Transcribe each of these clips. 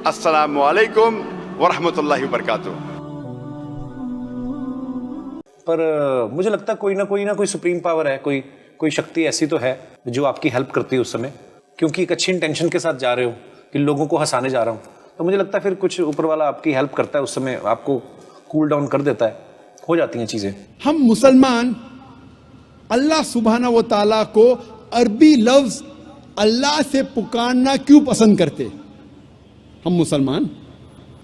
السلام علیکم ورحمۃ اللہ وبرکاتہ. پر مجھے لگتا ہے کوئی نہ کوئی سپریم پاور ہے, کوئی شکتی ایسی تو ہے جو آپ کی ہیلپ کرتی ہے اس سمے, کیونکہ ایک اچھی انٹینشن کے ساتھ جا رہے ہو کہ لوگوں کو ہنسانے جا رہا ہوں, تو مجھے لگتا ہے پھر کچھ اوپر والا آپ کی ہیلپ کرتا ہے, اس سمے آپ کو کول ڈاؤن کر دیتا ہے, ہو جاتی ہیں چیزیں. ہم مسلمان اللہ سبحانہ و تعالیٰ کو عربی لفظ اللہ سے پکارنا کیوں پسند کرتے؟ ہم مسلمان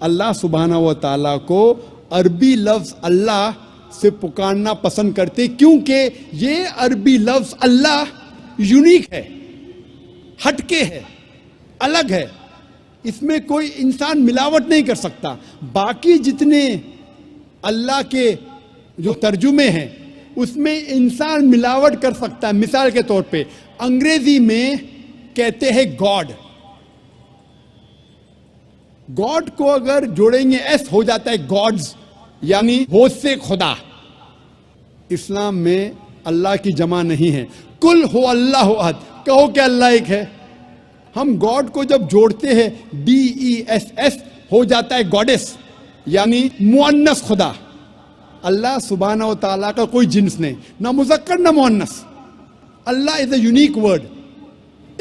اللہ سبحانہ و تعالیٰ کو عربی لفظ اللہ سے پکارنا پسند کرتے کیونکہ یہ عربی لفظ اللہ یونیک ہے, ہٹ کے ہے, الگ ہے, اس میں کوئی انسان ملاوٹ نہیں کر سکتا. باقی جتنے اللہ کے جو ترجمے ہیں اس میں انسان ملاوٹ کر سکتا ہے. مثال کے طور پہ انگریزی میں کہتے ہیں گاڈ, گاڈ کو اگر جوڑیں گے ایس ہو جاتا ہے گاڈز, یعنی ہوش سے خدا. اسلام میں اللہ کی جمع نہیں ہے. کل ہو اللہ احد, کہو کہ اللہ ایک ہے. ہم گاڈ کو جب جوڑتے ہیں DESS ہو جاتا ہے گاڈس, یعنی مؤنث خدا. اللہ سبحانہ و تعالیٰ کا کوئی جنس نہیں, نہ مذکر نہ مؤنث. اللہ از اے یونیک ورڈ,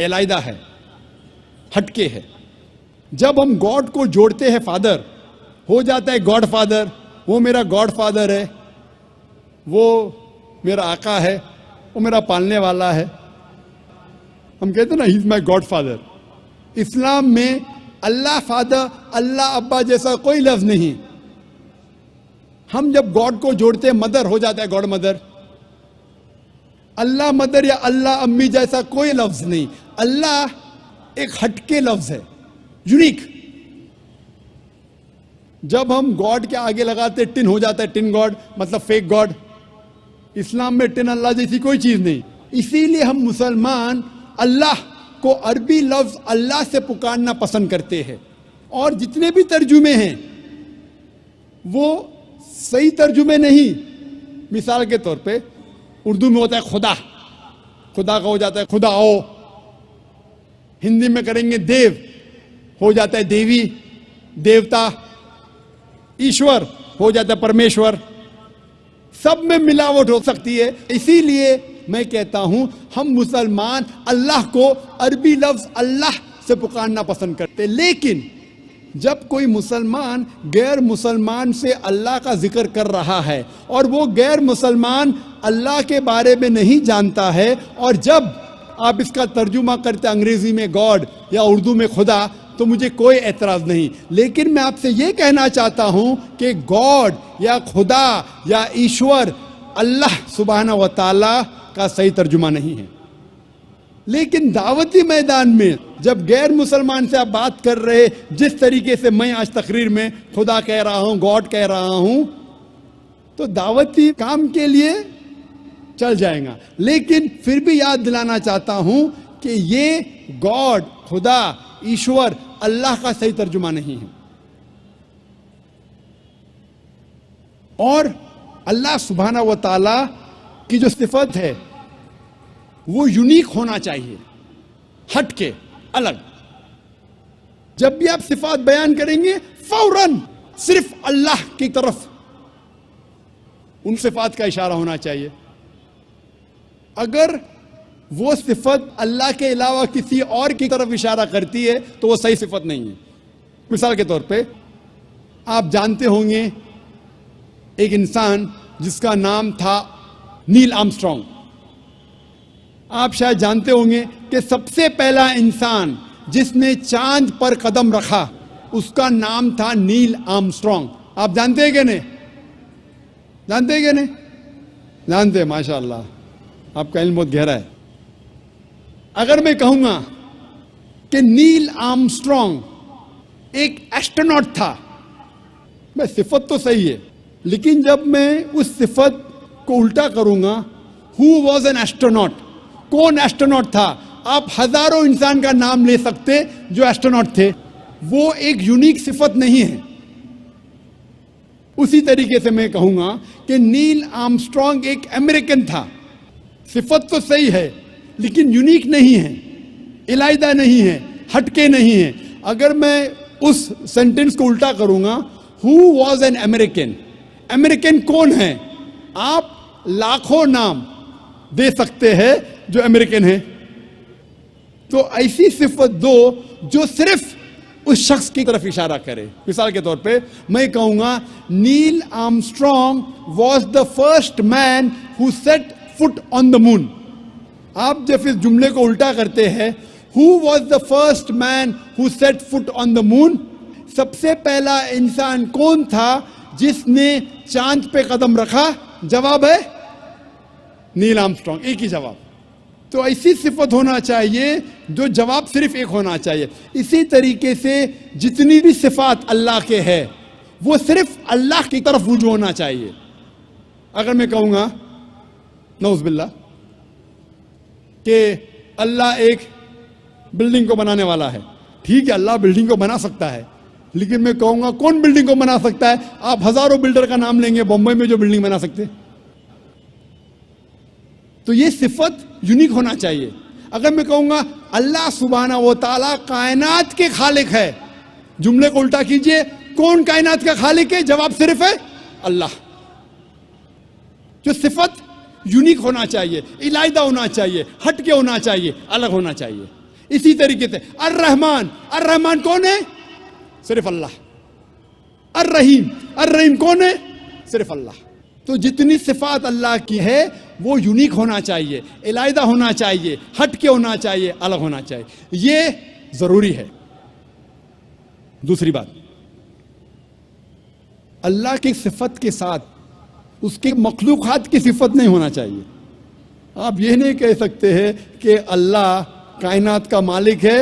علیحدہ ہے, ہٹ کے ہے. جب ہم گاڈ کو جوڑتے ہیں فادر ہو جاتا ہے گاڈ فادر, وہ میرا گاڈ فادر ہے, وہ میرا آقا ہے, وہ میرا پالنے والا ہے. ہم کہتے ہیں نا ہی از مائی گاڈ فادر. اسلام میں اللہ فادر, اللہ ابا جیسا کوئی لفظ نہیں. ہم جب گاڈ کو جوڑتے ہیں مدر ہو جاتا ہے گاڈ مدر. اللہ مدر یا اللہ امی جیسا کوئی لفظ نہیں. اللہ ایک ہٹ کے لفظ ہے, یونیک. جب ہم گاڈ کے آگے لگاتے ٹن ہو جاتا ہے ٹن گاڈ, مطلب فیک گاڈ. اسلام میں ٹن اللہ جیسی کوئی چیز نہیں. اسی لیے ہم مسلمان اللہ کو عربی لفظ اللہ سے پکارنا پسند کرتے ہیں. اور جتنے بھی ترجمے ہیں وہ صحیح ترجمے نہیں. مثال کے طور پہ اردو میں ہوتا ہے خدا, خدا کا ہو جاتا ہے خدا او. ہندی میں کریں گے دیو, ہو جاتا ہے دیوی, دیوتا. ایشور ہو جاتا ہے پرمیشور. سب میں ملاوٹ ہو سکتی ہے. اسی لیے میں کہتا ہوں ہم مسلمان اللہ کو عربی لفظ اللہ سے پکارنا پسند کرتے. لیکن جب کوئی مسلمان غیر مسلمان سے اللہ کا ذکر کر رہا ہے اور وہ غیر مسلمان اللہ کے بارے میں نہیں جانتا ہے, اور جب آپ اس کا ترجمہ کرتے انگریزی میں گاڈ یا اردو میں خدا, تو مجھے کوئی اعتراض نہیں. لیکن میں آپ سے یہ کہنا چاہتا ہوں کہ گاڈ یا خدا یا ایشور اللہ سبحانہ و تعالی کا صحیح ترجمہ نہیں ہے. لیکن دعوتی میدان میں جب غیر مسلمان سے آپ بات کر رہے, جس طریقے سے میں آج تقریر میں خدا کہہ رہا ہوں, گاڈ کہہ رہا ہوں, تو دعوتی کام کے لیے چل جائے گا. لیکن پھر بھی یاد دلانا چاہتا ہوں کہ یہ گاڈ, خدا, ایشور اللہ کا صحیح ترجمہ نہیں ہے. اور اللہ سبحانہ و تعالی کی جو صفت ہے وہ یونیک ہونا چاہیے, ہٹ کے, الگ. جب بھی آپ صفات بیان کریں گے فوراً صرف اللہ کی طرف ان صفات کا اشارہ ہونا چاہیے. اگر وہ صفت اللہ کے علاوہ کسی اور کی طرف اشارہ کرتی ہے تو وہ صحیح صفت نہیں ہے. مثال کے طور پہ آپ جانتے ہوں گے ایک انسان جس کا نام تھا نیل آرمسٹرانگ. آپ شاید جانتے ہوں گے کہ سب سے پہلا انسان جس نے چاند پر قدم رکھا اس کا نام تھا نیل آرمسٹرانگ. آپ جانتے ہیں کہ نہیں؟ جانتے ہیں کہ نہیں؟ جانتے ہیں, ماشاء اللہ, آپ کا علم بہت گہرا ہے. اگر میں کہوں گا کہ نیل آرمسٹرانگ ایک ایسٹروناٹ تھا, میں صفت تو صحیح ہے, لیکن جب میں اس صفت کو الٹا کروں گا, ہو واز این ایسٹروناٹ, کون ایسٹروناٹ تھا, آپ ہزاروں انسان کا نام لے سکتے جو ایسٹروناٹ تھے. وہ ایک یونیک صفت نہیں ہے. اسی طریقے سے میں کہوں گا کہ نیل آرمسٹرانگ ایک امریکن تھا. صفت تو صحیح ہے لیکن یونیک نہیں ہے, علیحدہ نہیں ہے, ہٹ کے نہیں ہے. اگر میں اس سینٹینس کو الٹا کروں گا, who was an American, American کون ہے؟ آپ لاکھوں نام دے سکتے ہیں جو امریکن ہیں, تو ایسی صفت دو جو صرف اس شخص کی طرف اشارہ کرے. مثال کے طور پہ میں کہوں گا Neil Armstrong was the first man who set foot on the moon. آپ جب اس جملے کو الٹا کرتے ہیں, who was the first man who set foot on the moon, سب سے پہلا انسان کون تھا جس نے چاند پہ قدم رکھا؟ جواب ہے نیل آرمسٹرانگ, ایک ہی جواب. تو ایسی صفت ہونا چاہیے جو جواب صرف ایک ہونا چاہیے. اسی طریقے سے جتنی بھی صفات اللہ کے ہے وہ صرف اللہ کی طرف رجوع ہونا چاہیے. اگر میں کہوں گا نعوذ باللہ کہ اللہ ایک بلڈنگ کو بنانے والا ہے, ٹھیک ہے اللہ بلڈنگ کو بنا سکتا ہے, لیکن میں کہوں گا کون بلڈنگ کو بنا سکتا ہے؟ آپ ہزاروں بلڈر کا نام لیں گے بمبئی میں جو بلڈنگ بنا سکتے. تو یہ صفت یونیک ہونا چاہیے. اگر میں کہوں گا اللہ سبحانہ و تعالیٰ کائنات کے خالق ہے, جملے کو الٹا کیجئے, کون کائنات کا خالق ہے؟ جواب صرف ہے اللہ. جو صفت یونیک ہونا چاہیے, علیحدہ ہونا چاہیے, ہٹ کے ہونا چاہیے, الگ ہونا چاہیے. اسی طریقے سے الرحمن, الرحمن کون ہے؟ صرف اللہ. الرحیم, الرحیم کون ہے؟ صرف اللہ. تو جتنی صفات اللہ کی ہے وہ یونیک ہونا چاہیے, علیحدہ ہونا چاہیے, ہٹ کے ہونا چاہیے, الگ ہونا چاہیے. یہ ضروری ہے. دوسری بات, اللہ کی صفت کے ساتھ اس کے مخلوقات کی صفت نہیں ہونا چاہیے. آپ یہ نہیں کہہ سکتے ہیں کہ اللہ کائنات کا مالک ہے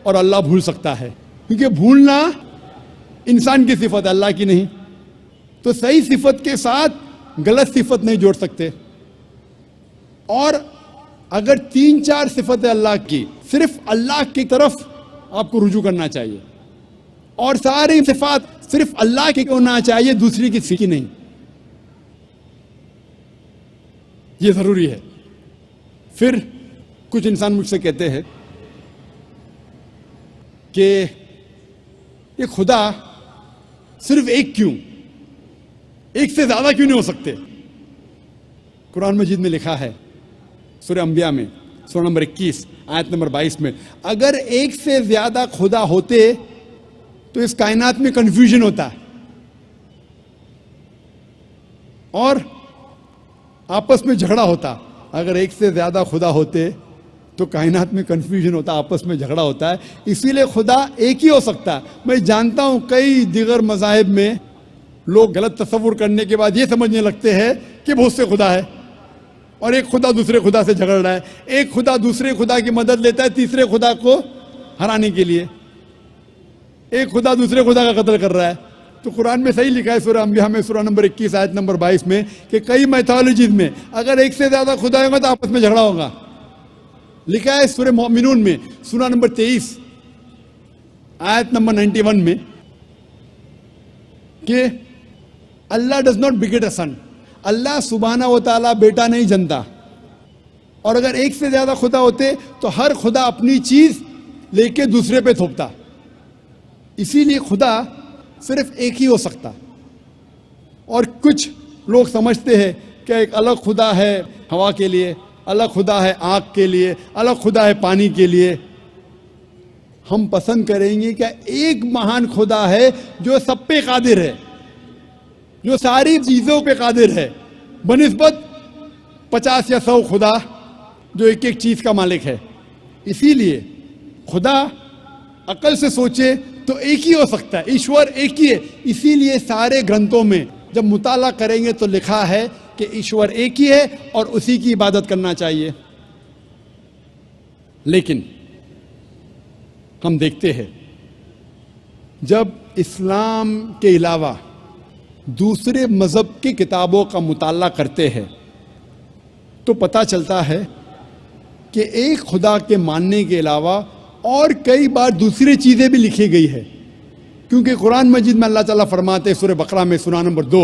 اور اللہ بھول سکتا ہے, کیونکہ بھولنا انسان کی صفت ہے, اللہ کی نہیں. تو صحیح صفت کے ساتھ غلط صفت نہیں جوڑ سکتے. اور اگر 3-4 صفتیں اللہ کی, صرف اللہ کی طرف آپ کو رجوع کرنا چاہیے, اور ساری صفات صرف اللہ کی ہونا چاہیے, دوسری کسی کی نہیں. یہ ضروری ہے. پھر کچھ انسان مجھ سے کہتے ہیں کہ یہ خدا صرف ایک کیوں, ایک سے زیادہ کیوں نہیں ہو سکتے؟ قرآن مجید میں لکھا ہے سورہ انبیاء میں سورہ نمبر 21 آیت نمبر 22 میں, اگر ایک سے زیادہ خدا ہوتے تو اس کائنات میں کنفیوژن ہوتا اور آپس میں جھگڑا ہوتا. اگر ایک سے زیادہ خدا ہوتے تو کائنات میں کنفیوژن ہوتا, آپس میں جھگڑا ہوتا ہے. اسی لیے خدا ایک ہی ہو سکتا ہے. میں جانتا ہوں کئی دیگر مذاہب میں لوگ غلط تصور کرنے کے بعد یہ سمجھنے لگتے ہیں کہ بہت سے خدا ہے, اور ایک خدا دوسرے خدا سے جھگڑ رہا ہے, ایک خدا دوسرے خدا کی مدد لیتا ہے تیسرے خدا کو ہرانے کے لیے, ایک خدا دوسرے خدا کا قتل کر رہا ہے. تو قرآن میں صحیح لکھا ہے سورہ انبیاء میں سورہ نمبر 21 آیت نمبر 22 میں کہ کئی میتھالوجیز میں اگر ایک سے زیادہ خدا ہوگا تو آپس میں جھگڑا ہوگا. لکھا ہے سورہ مومنون میں سورہ نمبر 23 آیت نمبر 91 میں کہ اللہ ڈز ناٹ بیگٹ اے سن, اللہ سبحانہ و تعالیٰ بیٹا نہیں جنتا. اور اگر ایک سے زیادہ خدا ہوتے تو ہر خدا اپنی چیز لے کے دوسرے پہ تھوپتا. اسی لیے خدا صرف ایک ہی ہو سکتا. اور کچھ لوگ سمجھتے ہیں کہ ایک الگ خدا ہے ہوا کے لیے, الگ خدا ہے آگ کے لیے, الگ خدا ہے پانی کے لیے. ہم پسند کریں گے کہ ایک مہان خدا ہے جو سب پہ قادر ہے, جو ساری چیزوں پہ قادر ہے, بنسبت 50 یا 100 خدا جو ایک ایک چیز کا مالک ہے. اسی لیے خدا عقل سے سوچے تو ایک ہی ہو سکتا ہے, ایشور ایک ہی ہے. اسی لیے سارے گرنتھوں میں جب مطالعہ کریں گے تو لکھا ہے کہ ایشور ایک ہی ہے اور اسی کی عبادت کرنا چاہیے. لیکن ہم دیکھتے ہیں جب اسلام کے علاوہ دوسرے مذہب کی کتابوں کا مطالعہ کرتے ہیں تو پتہ چلتا ہے کہ ایک خدا کے ماننے کے علاوہ اور کئی بار دوسری چیزیں بھی لکھی گئی ہے. کیونکہ قرآن مجید میں اللہ تعالیٰ فرماتے ہیں سورہ بقرہ میں سورہ نمبر 2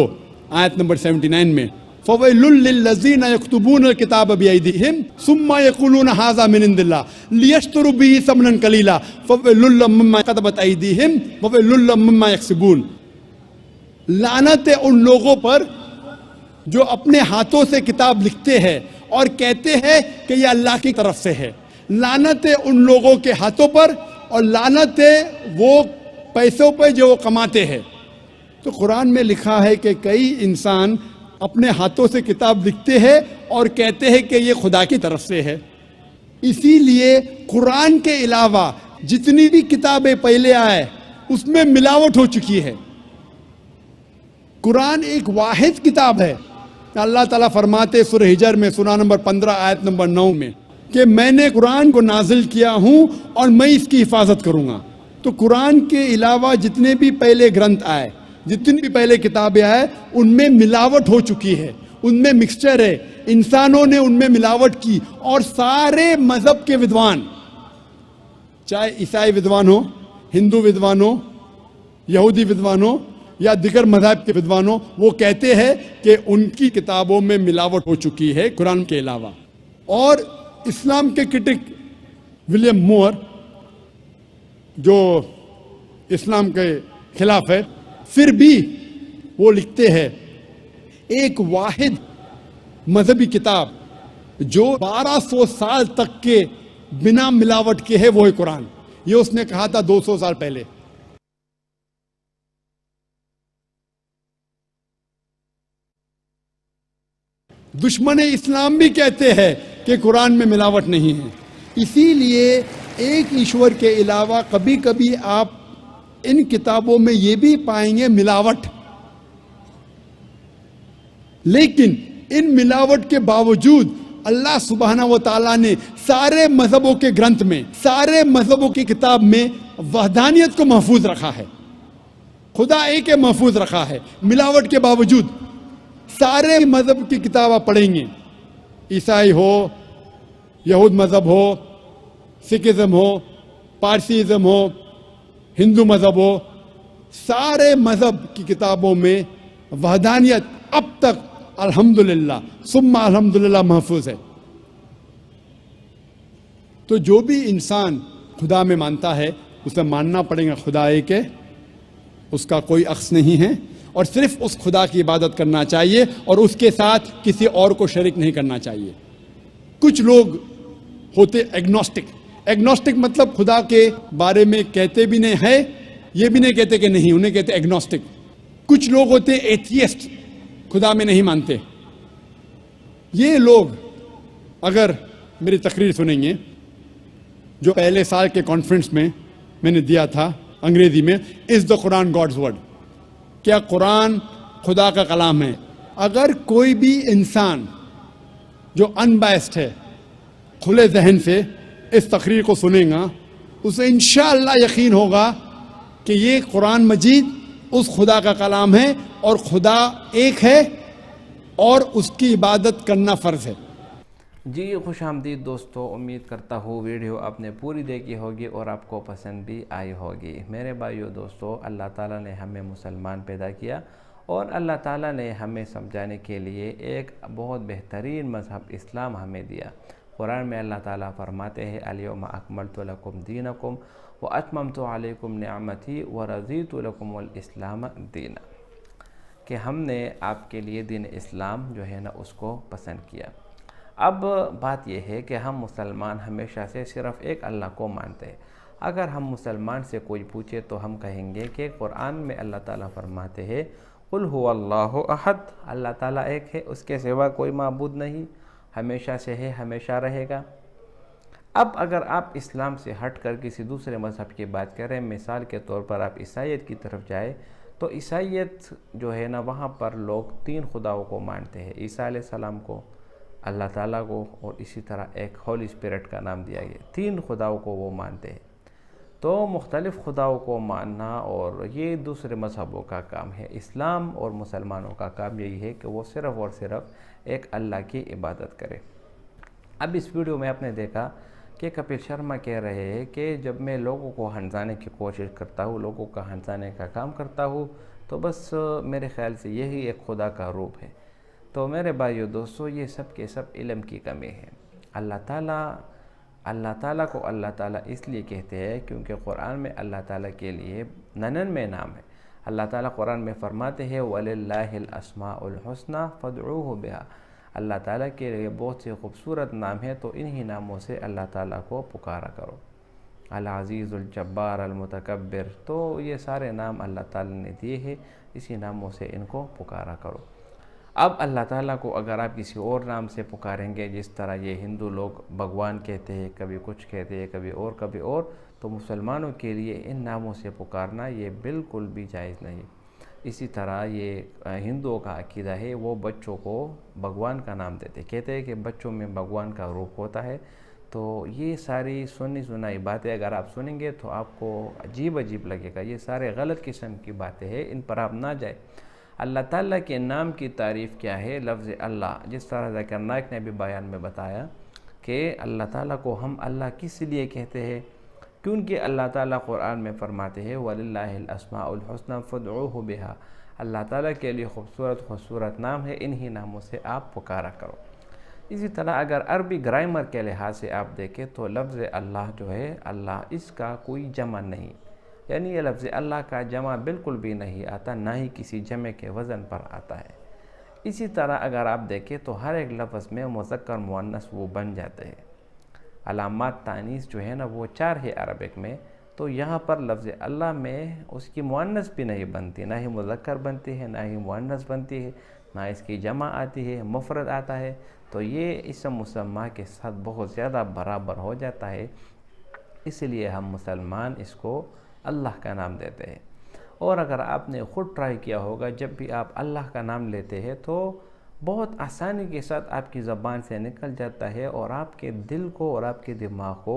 آیت نمبر 79 میں فَوَيْلٌ لِّلَّذِينَ يَكْتُبُونَ الْكِتَابَ بِأَيْدِيهِمْ ثُمَّ يَقُولُونَ هَٰذَا مِنْ عِندِ اللَّهِ لِيَشْتَرُوا بِهِ ثَمَنًا قَلِيلًا فَوَيْلٌ لَّهُم مِّمَّا كَتَبَتْ أَيْدِيهِمْ وَوَيْلٌ لَّهُم مِّمَّا يَكْسِبُونَ۔ لعنت ہے ان لوگوں پر جو اپنے ہاتھوں سے کتاب لکھتے ہیں اور کہتے ہیں کہ یہ اللہ کی طرف سے ہے۔ لعنت ہے ان لوگوں کے ہاتھوں پر اور لعنت ہے وہ پیسوں پہ جو وہ کماتے ہیں۔ تو قرآن میں لکھا ہے کہ کئی انسان اپنے ہاتھوں سے کتاب لکھتے ہیں اور کہتے ہیں کہ یہ خدا کی طرف سے ہے۔ اسی لیے قرآن کے علاوہ جتنی بھی کتابیں پہلے آئے اس میں ملاوٹ ہو چکی ہے۔ قرآن ایک واحد کتاب ہے۔ اللہ تعالیٰ فرماتے سورہ ہجر میں سورہ نمبر 15 آیت نمبر 9 میں کہ میں نے قرآن کو نازل کیا ہوں اور میں اس کی حفاظت کروں گا۔ تو قرآن کے علاوہ جتنے بھی پہلے گرنتھ آئے، جتنی بھی پہلے کتابیں آئے، ان میں ملاوٹ ہو چکی ہے، ان میں مکسچر ہے، انسانوں نے ان میں ملاوٹ کی۔ اور سارے مذہب کے ودوان، چاہے عیسائی ودوان ہو، ہندو ودوان ہو، یہودی ودوان ہو یا دیگر مذہب کے ودوان ہو، وہ کہتے ہیں کہ ان کی کتابوں میں ملاوٹ ہو چکی ہے قرآن کے علاوہ۔ اور اسلام کے کرٹک ولیم مور جو اسلام کے خلاف ہے، پھر بھی وہ لکھتے ہیں ایک واحد مذہبی کتاب جو 1200 سال تک کے بنا ملاوٹ کے ہے وہ ہے قرآن۔ یہ اس نے کہا تھا 200 سال پہلے۔ دشمن اسلام بھی کہتے ہیں کہ قرآن میں ملاوٹ نہیں ہے۔ اسی لیے ایک ایشور کے علاوہ کبھی کبھی آپ ان کتابوں میں یہ بھی پائیں گے ملاوٹ، لیکن ان ملاوٹ کے باوجود اللہ سبحانہ و تعالیٰ نے سارے مذہبوں کے گرنتھ میں، سارے مذہبوں کی کتاب میں وحدانیت کو محفوظ رکھا ہے، خدا ایک ہے محفوظ رکھا ہے ملاوٹ کے باوجود۔ سارے مذہب کی کتاب آپ پڑھیں گے، عیسائی ہو، یہود مذہب ہو، سکھزم ہو، پارسیزم ہو، ہندو مذہب ہو، سارے مذہب کی کتابوں میں وحدانیت اب تک الحمدللہ ثم الحمدللہ محفوظ ہے۔ تو جو بھی انسان خدا میں مانتا ہے اسے ماننا پڑے گا خدا ایک ہے، اس کا کوئی عکس نہیں ہے، اور صرف اس خدا کی عبادت کرنا چاہیے اور اس کے ساتھ کسی اور کو شریک نہیں کرنا چاہیے۔ کچھ لوگ ہوتے ایگنوسٹک مطلب خدا کے بارے میں کہتے بھی نہیں ہے، یہ بھی نہیں کہتے کہ نہیں، انہیں کہتے ایگنوسٹک۔ کچھ لوگ ہوتے ایتھیسٹ، خدا میں نہیں مانتے۔ یہ لوگ اگر میری تقریر سنیں گے جو پہلے سال کے کانفرنس میں نے دیا تھا انگریزی میں، از دا قرآن گاڈز ورڈ، کیا قرآن خدا کا کلام ہے؟ اگر کوئی بھی انسان جو ان بائسڈ ہے کھلے ذہن سے اس تقریر کو سنیں گا، اسے انشاءاللہ یقین ہوگا کہ یہ قرآن مجید اس خدا کا کلام ہے اور خدا ایک ہے اور اس کی عبادت کرنا فرض ہے۔ جی خوش آمدید دوستو، امید کرتا ہوں ویڈیو آپ نے پوری دیکھی ہوگی اور آپ کو پسند بھی آئی ہوگی۔ میرے بھائیو دوستو، اللہ تعالیٰ نے ہمیں مسلمان پیدا کیا اور اللہ تعالیٰ نے ہمیں سمجھانے کے لیے ایک بہت بہترین مذہب اسلام ہمیں دیا۔ قرآن میں اللہ تعالیٰ فرماتے ہیں الیوم اکملت لکم دینکم واتممت علیکم نعمتی ورضیت لکم الاسلام دینا، کہ ہم نے آپ کے لیے دین اسلام جو ہے نا اس کو پسند کیا۔ اب بات یہ ہے کہ ہم مسلمان ہمیشہ سے صرف ایک اللہ کو مانتے ہیں۔ اگر ہم مسلمان سے کوئی پوچھے تو ہم کہیں گے کہ قرآن میں اللہ تعالیٰ فرماتے ہیں قل هو اللہ احد، اللہ تعالیٰ ایک ہے، اس کے سوا کوئی معبود نہیں، ہمیشہ سے ہے، ہمیشہ رہے گا۔ اب اگر آپ اسلام سے ہٹ کر کسی دوسرے مذہب کی بات کریں، مثال کے طور پر آپ عیسائیت کی طرف جائیں تو عیسائیت جو ہے نا وہاں پر لوگ 3 خداؤں کو مانتے ہیں، عیسیٰ علیہ السلام کو، اللہ تعالیٰ کو، اور اسی طرح ایک ہولی اسپرٹ کا نام دیا گیا، 3 خداؤں کو وہ مانتے ہیں۔ تو مختلف خداؤں کو ماننا اور یہ دوسرے مذہبوں کا کام ہے۔ اسلام اور مسلمانوں کا کام یہی ہے کہ وہ صرف اور صرف ایک اللہ کی عبادت کرے۔ اب اس ویڈیو میں آپ نے دیکھا کہ کپل شرما کہہ رہے ہیں کہ جب میں لوگوں کو ہنسانے کی کوشش کرتا ہوں، لوگوں کا ہنسانے کا کام کرتا ہوں، تو بس میرے خیال سے یہی ایک خدا کا روپ ہے۔ تو میرے بھائیو دوستو، یہ سب کے سب علم کی کمی ہے۔ اللہ تعالیٰ کو اللہ تعالیٰ اس لیے کہتے ہیں کیونکہ قرآن میں اللہ تعالیٰ کے لیے 99 نام ہے۔ اللہ تعالیٰ قرآن میں فرماتے ہیں وَلِلَّهِ الْأَسْمَاءُ الْحُسْنَى فَادْعُوهُ بِهَا، اللہ تعالیٰ کے لیے بہت سے خوبصورت نام ہیں، تو انہی ناموں سے اللہ تعالیٰ کو پکارا کرو۔ العزیز، الجبار، المتکبر، تو یہ سارے نام اللہ تعالیٰ نے دیے ہیں، اسی ناموں سے ان کو پکارا کرو۔ اب اللہ تعالیٰ کو اگر آپ کسی اور نام سے پکاریں گے، جس طرح یہ ہندو لوگ بھگوان کہتے ہیں، کبھی کچھ کہتے ہیں، کبھی اور، تو مسلمانوں کے لیے ان ناموں سے پکارنا یہ بالکل بھی جائز نہیں۔ اسی طرح یہ ہندوؤں کا عقیدہ ہے، وہ بچوں کو بھگوان کا نام دیتے، کہتے ہیں کہ بچوں میں بھگوان کا روپ ہوتا ہے۔ تو یہ ساری سنی سنائی باتیں اگر آپ سنیں گے تو آپ کو عجیب لگے گا، یہ سارے غلط قسم کی باتیں ہیں، ان پر آپ نہ جائیں۔ اللہ تعالیٰ کے نام کی تعریف کیا ہے؟ لفظ اللہ، جس طرح ذاکر نائک نے بھی بیان میں بتایا کہ اللہ تعالیٰ کو ہم اللہ کس لیے کہتے ہیں، کیونکہ اللہ تعالیٰ قرآن میں فرماتے ہیں وَلِلَّهِ الْأَسْمَاءُ الْحُسْنَى فَادْعُوهُ بِهَا، اللہ تعالیٰ کے لیے خوبصورت نام ہے، انہی ناموں سے آپ پکارا کرو۔ اسی طرح اگر عربی گرامر کے لحاظ سے آپ دیکھیں تو لفظ اللہ جو ہے، اللہ اس کا کوئی جمع نہیں، یعنی یہ لفظ اللہ کا جمع بالکل بھی نہیں آتا، نہ ہی کسی جمع کے وزن پر آتا ہے۔ اسی طرح اگر آپ دیکھیں تو ہر ایک لفظ میں مذکر مؤنث وہ بن جاتے ہیں۔ علامات تانیث جو ہے نا وہ 4 ہے عربک میں، تو یہاں پر لفظ اللہ میں اس کی مؤنث بھی نہیں بنتی، نہ ہی مذکر بنتی ہے، نہ ہی مؤنث بنتی ہے، نہ اس کی جمع آتی ہے، مفرد آتا ہے، تو یہ اسم مسمى کے ساتھ بہت زیادہ برابر ہو جاتا ہے، اس لیے ہم مسلمان اس کو اللہ کا نام دیتے ہیں۔ اور اگر آپ نے خود ٹرائی کیا ہوگا، جب بھی آپ اللہ کا نام لیتے ہیں تو بہت آسانی کے ساتھ آپ کی زبان سے نکل جاتا ہے، اور آپ کے دل کو اور آپ کے دماغ کو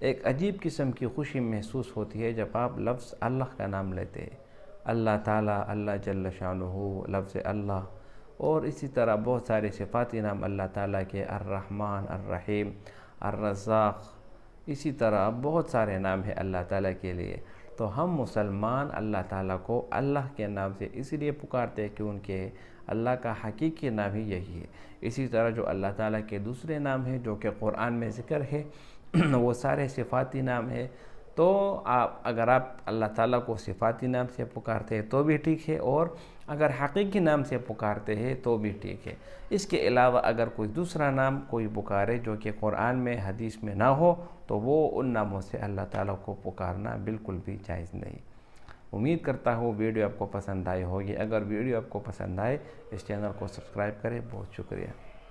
ایک عجیب قسم کی خوشی محسوس ہوتی ہے جب آپ لفظ اللہ کا نام لیتے ہیں۔ اللہ تعالیٰ، اللہ جل شانہ، لفظ اللہ، اور اسی طرح بہت سارے صفاتی نام اللہ تعالیٰ کے، الرحمن، الرحیم، الرزاق، اسی طرح بہت سارے نام ہیں اللہ تعالیٰ کے لیے۔ تو ہم مسلمان اللہ تعالیٰ کو اللہ کے نام سے اس لیے پکارتے ہیں کیونکہ اللہ کا حقیقی نام ہی یہی ہے۔ اسی طرح جو اللہ تعالیٰ کے دوسرے نام ہیں جو کہ قرآن میں ذکر ہے وہ سارے صفاتی نام ہیں، تو اگر آپ اللہ تعالیٰ کو صفاتی نام سے پکارتے ہیں تو بھی ٹھیک ہے، اور اگر حقیقی نام سے پکارتے ہیں تو بھی ٹھیک ہے۔ اس کے علاوہ اگر کوئی دوسرا نام کوئی پکارے جو کہ قرآن میں حدیث میں نہ ہو تو وہ ان ناموں سے اللہ تعالیٰ کو پکارنا بالکل بھی جائز نہیں۔ امید کرتا ہوں ویڈیو آپ کو پسند آئی ہوگی۔ اگر ویڈیو آپ کو پسند آئے اس چینل کو سبسکرائب کریں۔ بہت شکریہ۔